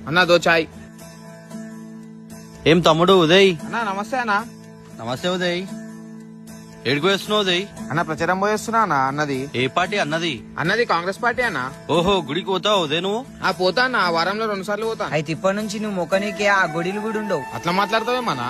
అన్నా దో చాయ్. ఏం తమ్ముడు ఉదయ్? అన్నా నమస్తే అన్నా. నమస్తే ఉదయ్. ఏడుకు వేస్తున్నావు ఉదయ్? అన్న ప్రచారం పోయేస్తున్నా అన్న. అన్నది ఏ పార్టీ అన్నది? అన్నది కాంగ్రెస్ పార్టీ అన్న. ఓహో, గుడికి పోతావు ఉదయ్ నువ్వు? పోతా అన్న, వారంలో 2 సార్లు పోతా. అయితే ఇప్పటి నుంచి నువ్వు మొక్కనికి ఆ గుడిలు కూడా ఉండవు. అట్లా మాట్లాడతావేమన్నా?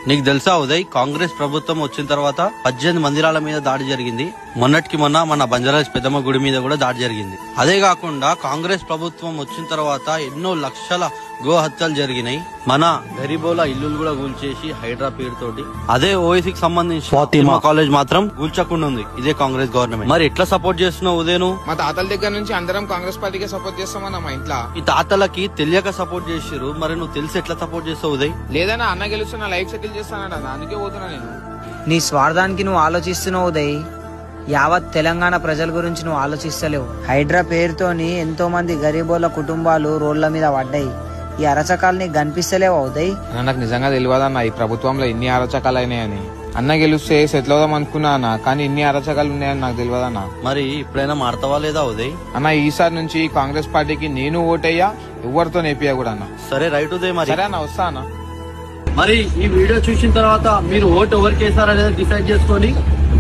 నీకు తెలుసా ఉదయ్, కాంగ్రెస్ ప్రభుత్వం వచ్చిన తర్వాత 18 మందిరాల మీద దాడి జరిగింది. మొన్నటికి మొన్న మన బంజారాస్ పెద్దమ్మ గుడి మీద కూడా దాడి జరిగింది. అదే కాకుండా కాంగ్రెస్ ప్రభుత్వం వచ్చిన తర్వాత ఎన్నో లక్షల గో హత్యలు జరిగినాయి. మన గరీబోల ఇల్లులు కూడా కూల్చేసి హైడ్రా పేరుతోటి. అదే ఓవైసీకి సంబంధించి ఫాతిమా కాలేజ్ మాత్రం కూల్చకుండా ఉంది ఇదే కాంగ్రెస్ గవర్నమెంట్. మరి ఎట్లా సపోర్ట్ చేస్తున్నావు ఉదయ్ నువ్వు? మా తాతల దగ్గర నుంచి అందరం కాంగ్రెస్ పార్టీకే సపోర్ట్ చేస్తామన్నా మా ఇంట్లో. ఈ తాతలకి తెలియక సపోర్ట్ చేసిరు, మరి నువ్వు తెలిసి ఎట్లా సపోర్ట్ చేస్తావు ఉదయ్? లేదన్నా, అన్న గెలుస్తున్నా లైఫ్ సెటిల్ చేస్తానన్నా, అందుకే పోతున్నా నేను. నీ స్వార్థానికి నువ్వు ఆలోచిస్తున్నావు ఉదయ్. యావత్ తెలంగాణ ప్రజల గురించి నువ్వు ఆలోచిస్తలేవు. హైడ్రా పేరుతోని ఎంతో మంది గరీబోల కుటుంబాలు రోడ్ల మీద పడ్డాయి. ఈ అరచకాలు నీకు కనిపిస్తలేవా ఉదయ్? అన్న నాకు నిజంగా తెలియదన్న ఈ ప్రభుత్వంలో ఇన్ని అరచకాలు అయినాయని. అన్న గెలిస్తే సెటిల్ అవుదాం అనుకున్నా అన్న, కానీ ఇన్ని అరచకాలు ఉన్నాయని నాకు తెలియదన్న. మరి ఇప్పుడైనా మారతావా లేదా ఉదయ్? అన్న ఈసారి నుంచి కాంగ్రెస్ పార్టీకి నేను ఓటయ్యా, ఎవరితో నేపియా కూడా అన్న. సరే రైట్ ఉదయ్. మరి సరే అన్న, వస్తా అన్న. మరి ఈ వీడియో చూసిన తర్వాత మీరు ఓటు ఎవరికి వేస్తారనేది డిసైడ్ చేసుకొని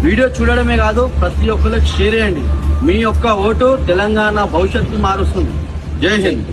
వీడియో చూడడమే కాదు ప్రతి ఒక్కరికి షేర్ చేయండి. మీ యొక్క ఓటు తెలంగాణ భవిష్యత్తు మారుస్తుంది. జై హింద్.